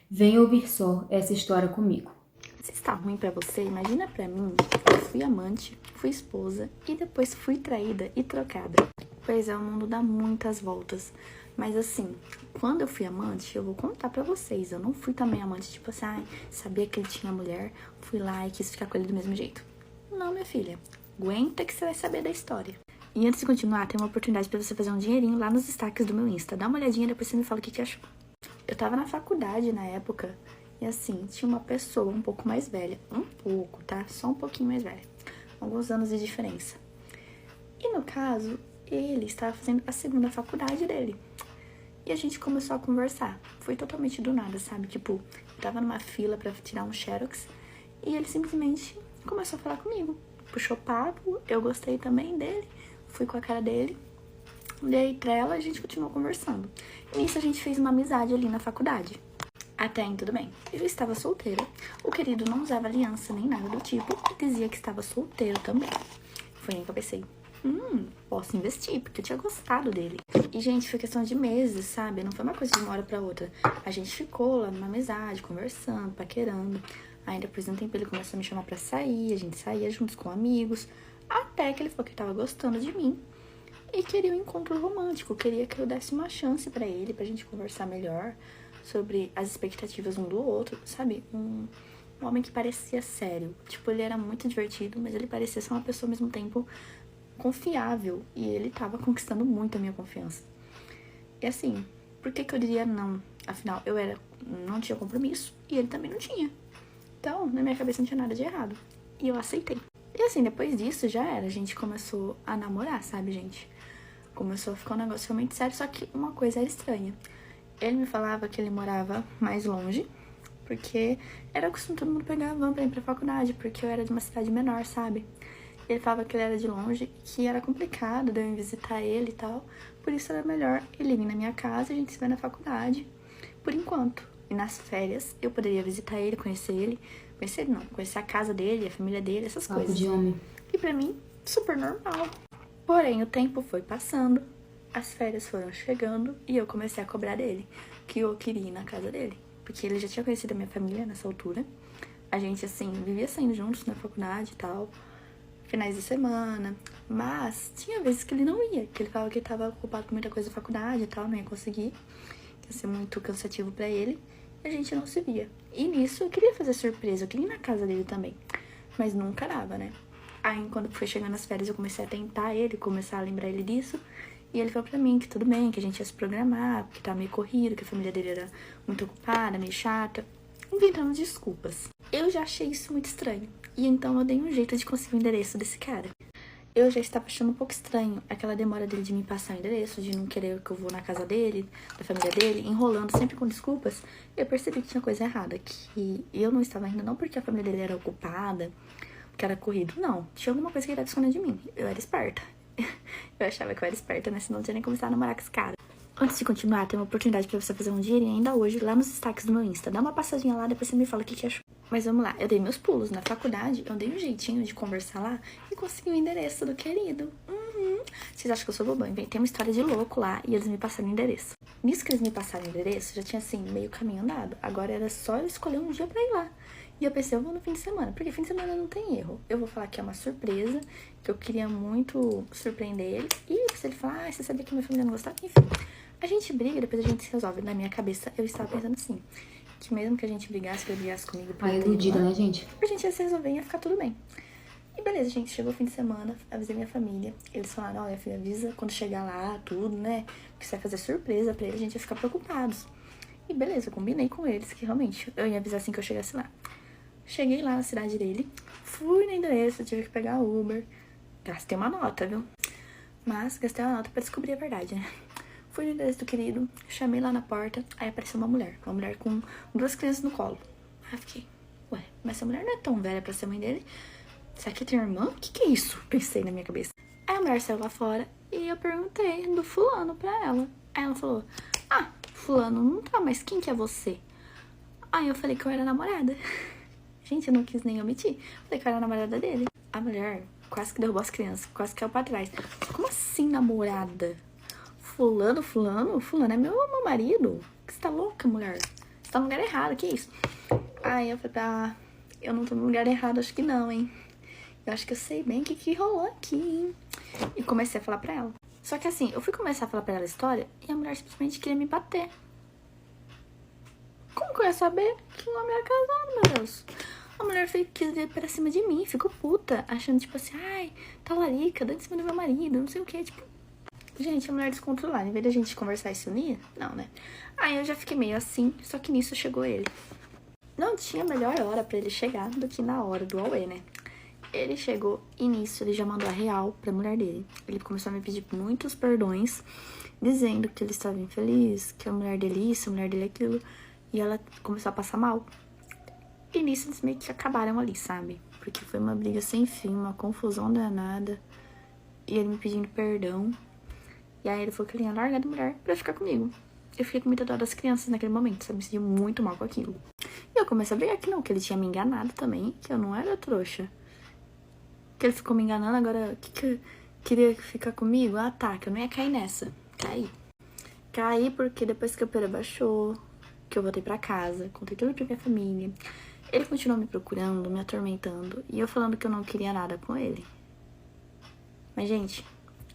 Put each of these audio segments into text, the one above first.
Venha ouvir só essa história comigo. Se está ruim pra você, imagina pra mim. Eu fui amante, fui esposa e depois fui traída e trocada. Pois é, o mundo dá muitas voltas. Mas assim, quando eu fui amante, eu vou contar pra vocês. Eu não fui também amante, tipo assim, sabia que ele tinha mulher, fui lá e quis ficar com ele do mesmo jeito. Não, minha filha. Aguenta que você vai saber da história. E antes de continuar, tem uma oportunidade pra você fazer um dinheirinho lá nos destaques do meu Insta. Dá uma olhadinha e depois você me fala o que achou. Eu tava na faculdade na época e assim, tinha uma pessoa um pouco mais velha. Um pouco, tá? Só um pouquinho mais velha. Alguns anos de diferença. E no caso, ele estava fazendo a segunda faculdade dele. E a gente começou a conversar. Foi totalmente do nada, sabe? Tipo, eu tava numa fila pra tirar um xerox e ele simplesmente começou a falar comigo. Puxou papo, eu gostei também dele, fui com a cara dele, dei trela e a gente continuou conversando. E nisso a gente fez uma amizade ali na faculdade. Até aí tudo bem. Eu estava solteira, o querido não usava aliança nem nada do tipo e dizia que estava solteiro também. Foi aí que eu pensei, posso investir, porque eu tinha gostado dele. E, gente, foi questão de meses, sabe? Não foi uma coisa de uma hora pra outra. A gente ficou lá numa amizade, conversando, paquerando. Aí depois de um tempo ele começou a me chamar pra sair, a gente saía juntos com amigos. Até que ele falou que tava gostando de mim e queria um encontro romântico. Queria que eu desse uma chance pra ele, pra gente conversar melhor sobre as expectativas um do outro, sabe? Um homem que parecia sério. Tipo, ele era muito divertido, mas ele parecia ser uma pessoa ao mesmo tempo confiável. E ele tava conquistando muito a minha confiança. E assim, por que eu diria não? Afinal, não tinha compromisso e ele também não tinha. Então, na minha cabeça não tinha nada de errado. E eu aceitei. E assim, depois disso já era. A gente começou a namorar, sabe, gente? Começou a ficar um negócio realmente sério, só que uma coisa era estranha. Ele me falava que ele morava mais longe, porque era costume todo mundo pegar a van pra ir pra faculdade, porque eu era de uma cidade menor, sabe? Ele falava que ele era de longe, que era complicado de eu ir visitar ele e tal. Por isso era melhor ele vir na minha casa e a gente se ver na faculdade, por enquanto. E nas férias eu poderia visitar ele, conhecer ele. Conhecer ele não, conhecer a casa dele, a família dele, essas Papo coisas. de homem. E pra mim, super normal. Porém, o tempo foi passando, as férias foram chegando e eu comecei a cobrar dele, que eu queria ir na casa dele. Porque ele já tinha conhecido a minha família nessa altura. A gente, assim, vivia saindo juntos na faculdade e tal, finais de semana. Mas tinha vezes que ele não ia, que ele falava que ele tava ocupado com muita coisa da faculdade e tal, não ia conseguir. Ia ser muito cansativo pra ele. E a gente não se via. E nisso eu queria fazer surpresa, eu queria ir na casa dele também. Mas nunca dava, né? Aí, quando foi chegando as férias, eu comecei a tentar ele, começar a lembrar ele disso. E ele falou pra mim que tudo bem, que a gente ia se programar, porque tava meio corrido, que a família dele era muito ocupada, meio chata. Inventando desculpas. Eu já achei isso muito estranho. E então eu dei um jeito de conseguir o endereço desse cara. Eu já estava achando um pouco estranho aquela demora dele de me passar o endereço, de não querer que eu vou na casa dele, da família dele, enrolando sempre com desculpas. Eu percebi que tinha coisa errada, que eu não estava indo não porque a família dele era ocupada, porque era corrido, não. Tinha alguma coisa que ele estava escondendo de mim. Eu era esperta. Eu achava que eu era esperta, né? Senão eu não tinha nem começado a namorar com esse cara. Antes de continuar, tem uma oportunidade pra você fazer um dinheirinho ainda hoje lá nos destaques do meu Insta. Dá uma passadinha lá, depois você me fala o que achou. Mas vamos lá, eu dei meus pulos na faculdade, eu dei um jeitinho de conversar lá e consegui o endereço do querido. Vocês acham que eu sou boba? Inventei uma história de louco lá e eles me passaram o endereço. Nisso que eles me passaram o endereço, já tinha assim, meio caminho andado. Agora era só eu escolher um dia pra ir lá. E eu pensei, eu vou no fim de semana, porque fim de semana não tem erro. Eu vou falar que é uma surpresa, que eu queria muito surpreender ele. E se ele falar, você sabia que minha família não gostava? Enfim, a gente briga e depois a gente se resolve. Na minha cabeça, eu estava pensando assim, que mesmo que a gente brigasse, que ele brigasse comigo... Iludida, né, gente? A gente ia se resolver e ia ficar tudo bem. E beleza, gente, chegou o fim de semana, avisei minha família. Eles falaram, olha, filha, avisa quando chegar lá, tudo, né? Porque você vai fazer surpresa pra ele, a gente ia ficar preocupados. E beleza, eu combinei com eles que realmente eu ia avisar assim que eu chegasse lá. Cheguei lá na cidade dele, fui no endereço, tive que pegar o Uber. Gastei uma nota, viu? Mas gastei uma nota pra descobrir a verdade, né? Fui no endereço do querido, chamei lá na porta, aí apareceu uma mulher com 2 crianças no colo. Aí fiquei, ué, mas essa mulher não é tão velha pra ser mãe dele. Será que tem irmã? O que é isso? Pensei na minha cabeça. Aí a mulher saiu lá fora e eu perguntei do fulano pra ela. Aí ela falou, fulano não tá, mas quem que é você? Aí eu falei que eu era namorada. Gente, eu não quis nem omitir. Falei que eu era namorada dele. A mulher quase que derrubou as crianças, quase que caiu pra trás. Como assim namorada? Fulano é meu marido? Você tá louca, mulher? Você tá no lugar errado, que isso? Aí eu falei, eu não tô no lugar errado, acho que não, hein? Eu acho que eu sei bem o que rolou aqui, hein? E comecei a falar pra ela. Só que assim, eu fui começar a falar pra ela a história e a mulher simplesmente queria me bater. Como que eu ia saber que o homem era casado, meu Deus? A mulher quis vir pra cima de mim, ficou puta, achando tipo assim, ai, tá larica, dando em cima do meu marido, não sei o que, tipo... Gente, a mulher descontrolada, em vez da gente conversar e se unir, não, né? Aí eu já fiquei meio assim, só que nisso chegou ele. Não tinha melhor hora pra ele chegar do que na hora do auê, né? Ele chegou e nisso ele já mandou a real pra mulher dele. Ele começou a me pedir muitos perdões, dizendo que ele estava infeliz, que a mulher dele isso, a mulher dele aquilo. E ela começou a passar mal. E nisso eles meio que acabaram ali, sabe? Porque foi uma briga sem fim, uma confusão danada. E ele me pedindo perdão. E aí ele falou que ele ia largar da mulher pra ficar comigo. Eu fiquei com muita dó das crianças naquele momento, sabe? Me senti muito mal com aquilo. E eu comecei a brigar que não, que ele tinha me enganado também, que eu não era trouxa. Que ele ficou me enganando, agora que queria ficar comigo? Ah, tá, que eu não ia cair nessa. Caí porque depois que a poeira baixou, que eu voltei pra casa, contei tudo pra minha família. Ele continuou me procurando, me atormentando, e eu falando que eu não queria nada com ele. Mas, gente,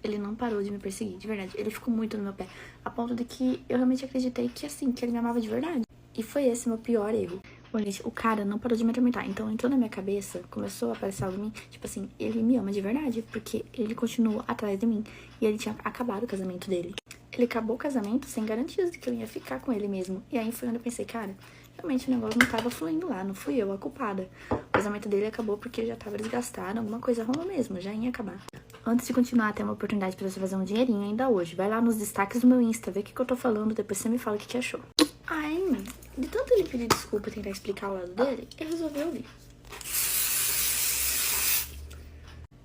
ele não parou de me perseguir, de verdade. Ele ficou muito no meu pé, a ponto de que eu realmente acreditei que, assim, que ele me amava de verdade. E foi esse meu pior erro. Bom, gente, o cara não parou de me atormentar. Então, entrou na minha cabeça, começou a aparecer algo em mim. Tipo assim, ele me ama de verdade, porque ele continuou atrás de mim. E ele tinha acabado o casamento dele. Ele acabou o casamento sem garantias de que eu ia ficar com ele mesmo. E aí foi onde eu pensei, cara, realmente o negócio não tava fluindo lá, não fui eu a culpada. O casamento dele acabou porque já tava desgastado, alguma coisa rolou mesmo, já ia acabar. Antes de continuar, tem uma oportunidade pra você fazer um dinheirinho ainda hoje. Vai lá nos destaques do meu Insta, vê o que eu tô falando, depois você me fala o que achou. Aí, de tanto ele pedir desculpa e tentar explicar o lado dele, eu resolvi ouvir.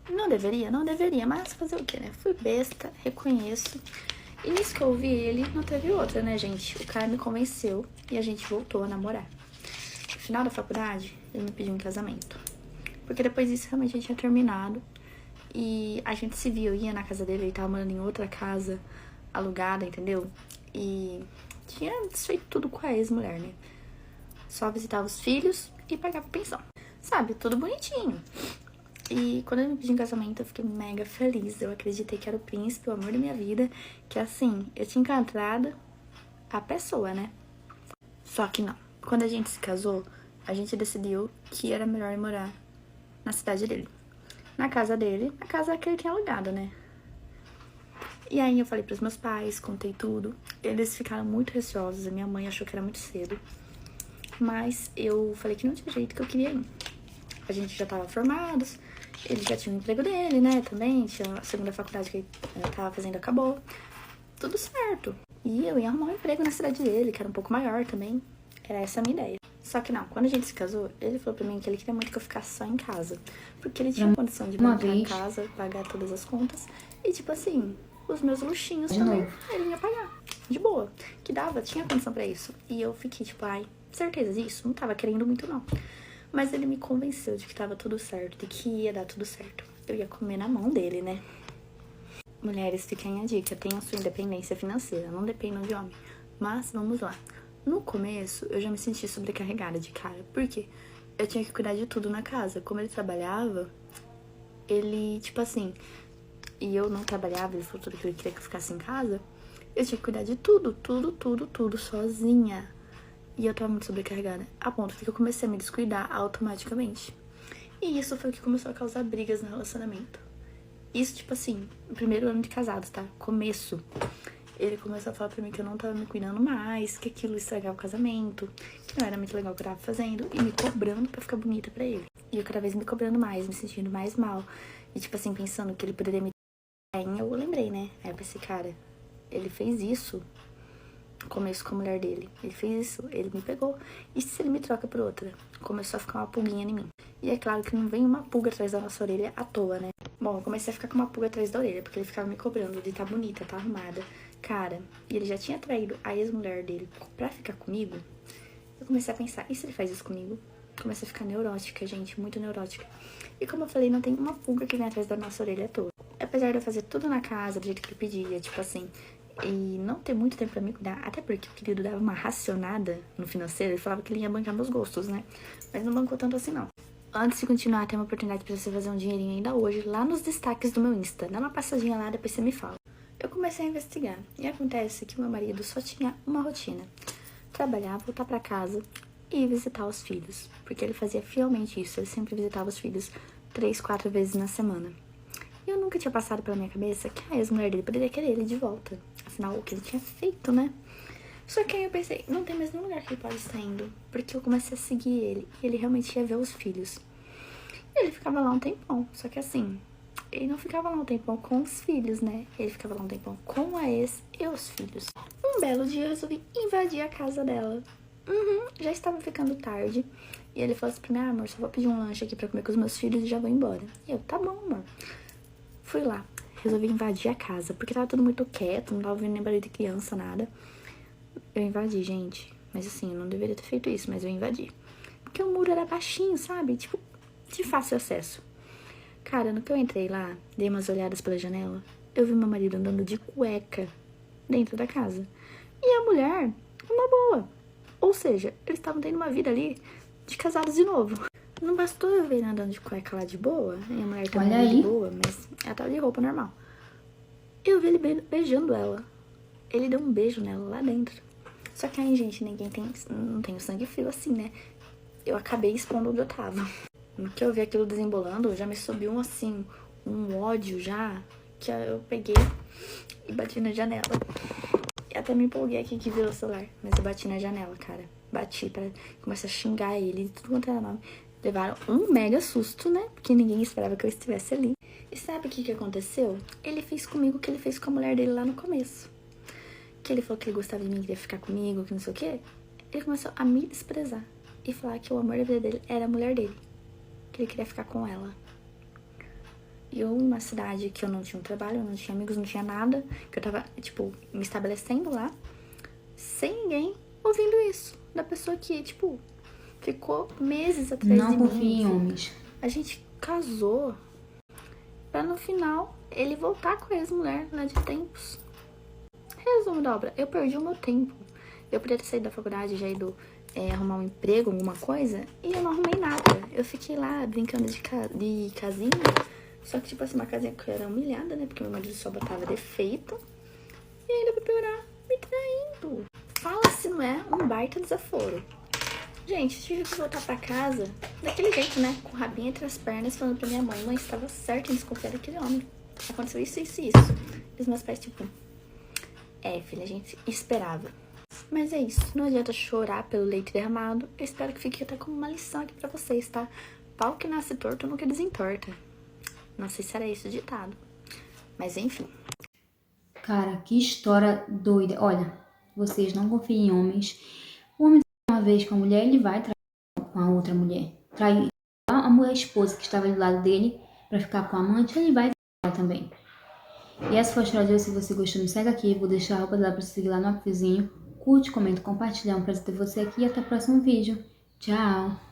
Não deveria, mas fazer o quê, né? Fui besta, reconheço. E nisso que eu ouvi ele, não teve outra, né, gente? O cara me convenceu e a gente voltou a namorar. No final da faculdade, ele me pediu um casamento. Porque depois disso, realmente, a gente tinha terminado. E a gente se via, eu ia na casa dele, ele tava morando em outra casa alugada, entendeu? E tinha desfeito tudo com a ex-mulher, né? Só visitava os filhos e pagava pensão. Sabe, tudo bonitinho. E quando ele me pediu em casamento, eu fiquei mega feliz. Eu acreditei que era o príncipe, o amor da minha vida. Que assim, eu tinha encontrado a pessoa, né? Só que não. Quando a gente se casou, a gente decidiu que era melhor ir morar na cidade dele. Na casa dele, a casa que ele tinha alugado, né? E aí eu falei pros meus pais, contei tudo. Eles ficaram muito receosos, a minha mãe achou que era muito cedo. Mas eu falei que não tinha jeito, que eu queria ir. A gente já tava formados, ele já tinha o emprego dele, né, também. Tinha a segunda faculdade que ele tava fazendo, acabou. Tudo certo. E eu ia arrumar um emprego na cidade dele, que era um pouco maior também. Era essa a minha ideia. Só que não, quando a gente se casou, ele falou pra mim que ele queria muito que eu ficasse só em casa. Porque ele tinha condição de bancar em casa, pagar todas as contas. E tipo assim, os meus luxinhos também, ele ia pagar. De boa. Que dava, tinha condição pra isso. E eu fiquei tipo, ai, certeza disso? Não tava querendo muito, não. Mas ele me convenceu de que tava tudo certo, de que ia dar tudo certo. Eu ia comer na mão dele, né? Mulheres, fiquem a dica, tenham sua independência financeira, não dependam de homem. Mas, vamos lá. No começo, eu já me senti sobrecarregada de cara. Por quê? Eu tinha que cuidar de tudo na casa. Como ele trabalhava, ele, tipo assim... E eu não trabalhava, ele falou tudo que ele queria que eu ficasse em casa. Eu tinha que cuidar de tudo, sozinha. E eu tava muito sobrecarregada. A ponto de que eu comecei a me descuidar automaticamente. E isso foi o que começou a causar brigas no relacionamento. Isso, tipo assim, no primeiro ano de casados, tá? Começo. Ele começou a falar pra mim que eu não tava me cuidando mais, que aquilo estragava o casamento, que não era muito legal o que eu tava fazendo, e me cobrando pra ficar bonita pra ele. E eu cada vez me cobrando mais, me sentindo mais mal. E tipo assim, pensando que ele poderia me... Aí eu lembrei, né? Aí eu pensei, cara, ele fez isso no começo com a mulher dele. Ele fez isso, ele me pegou. E se ele me troca por outra? Começou a ficar uma pulguinha em mim. E é claro que não vem uma pulga atrás da nossa orelha à toa, né? Bom, eu comecei a ficar com uma pulga atrás da orelha, porque ele ficava me cobrando de tá bonita, tá arrumada. Cara, e ele já tinha traído a ex-mulher dele pra ficar comigo. Eu comecei a pensar, e se ele faz isso comigo? Comecei a ficar neurótica, gente, muito neurótica. E como eu falei, não tem uma pulga que vem atrás da nossa orelha à toa. Apesar de eu fazer tudo na casa, do jeito que ele pedia, tipo assim, e não ter muito tempo pra me cuidar, até porque o querido dava uma racionada no financeiro, ele falava que ele ia bancar meus gostos, né? Mas não bancou tanto assim, não. Antes de continuar, tem uma oportunidade pra você fazer um dinheirinho ainda hoje, lá nos destaques do meu Insta. Dá uma passadinha lá, depois você me fala. Eu comecei a investigar, e acontece que meu marido só tinha uma rotina: trabalhar, voltar pra casa e visitar os filhos. Porque ele fazia fielmente isso, ele sempre visitava os filhos 3, 4 vezes na semana. E eu nunca tinha passado pela minha cabeça que a ex-mulher dele poderia querer ele de volta. Afinal, o que ele tinha feito, né? Só que aí eu pensei, não tem mais nenhum lugar que ele pode estar indo. Porque eu comecei a seguir ele e ele realmente ia ver os filhos. E ele ficava lá um tempão. Só que assim, ele não ficava lá um tempão com os filhos, né? Ele ficava lá um tempão com a ex e os filhos. Um belo dia eu resolvi invadir a casa dela. Já estava ficando tarde. E ele falou assim pra mim: ah, amor, só vou pedir um lanche aqui pra comer com os meus filhos e já vou embora. E eu, tá bom, amor. Fui lá, resolvi invadir a casa, porque tava tudo muito quieto, não tava ouvindo nem barulho de criança, nada. Eu invadi, gente. Mas assim, eu não deveria ter feito isso, mas eu invadi. Porque o muro era baixinho, sabe? Tipo, de fácil acesso. Cara, no que eu entrei lá, dei umas olhadas pela janela, eu vi meu marido andando de cueca dentro da casa. E a mulher, uma boa. Ou seja, eles estavam tendo uma vida ali de casados de novo. Não bastou eu ver ele andando de cueca lá de boa, e a mulher também Olha de aí. boa, mas ela tava de roupa normal. Eu vi ele beijando ela. Ele deu um beijo nela lá dentro. Só que aí, gente, não tem o sangue frio assim, né? Eu acabei expondo onde eu tava. No que eu vi aquilo desembolando, já me subiu um ódio já, que eu peguei e bati na janela. Eu até me empolguei aqui que virou o celular, mas eu bati na janela, cara. Bati pra começar a xingar ele, tudo quanto era nome. Levaram um mega susto, né? Porque ninguém esperava que eu estivesse ali. E sabe o que aconteceu? Ele fez comigo o que ele fez com a mulher dele lá no começo. Que ele falou que ele gostava de mim, queria ficar comigo, que não sei o quê. Ele começou a me desprezar e falar que o amor da vida dele era a mulher dele. Que ele queria ficar com ela. E eu, numa cidade que eu não tinha um trabalho, eu não tinha amigos, não tinha nada, que eu tava, tipo, me estabelecendo lá, sem ninguém ouvindo isso. Da pessoa que, tipo, ficou meses atrás de Não confie mim. em homens. A gente casou pra no final ele voltar com a ex-mulher lá de tempos. Resumo da obra, eu perdi o meu tempo. Eu podia ter saído da faculdade, já ido arrumar um emprego, alguma coisa, e eu não arrumei nada. Eu fiquei lá brincando de casinha, só que tipo assim, uma casinha que eu era humilhada, né? Porque meu marido só botava defeito. E ainda pra piorar, me traindo. Fala se não é um baita desaforo. Gente, tive que voltar pra casa daquele jeito, né? Com o rabinho entre as pernas, falando pra minha mãe: mãe, estava certa em desconfiar daquele homem. Aconteceu isso, isso e isso. E os meus pais, tipo, filha, a gente esperava. Mas é isso, não adianta chorar pelo leite derramado. Eu espero que fique até como uma lição aqui pra vocês, tá? Pau que nasce torto nunca desentorta. Não sei se era esse o ditado. Mas enfim. Cara, que história doida. Olha, vocês não confiem em homens. O homem uma vez com a mulher, ele vai trair com a outra mulher. Trair a mulher esposa que estava do lado dele pra ficar com a amante, ele vai trair também. E essa foi a história de hoje. Se você gostou, me segue aqui. Vou deixar a roupa dela pra você seguir lá no apoiozinho. Curte, comenta, compartilha. É um prazer ter você aqui e até o próximo vídeo. Tchau!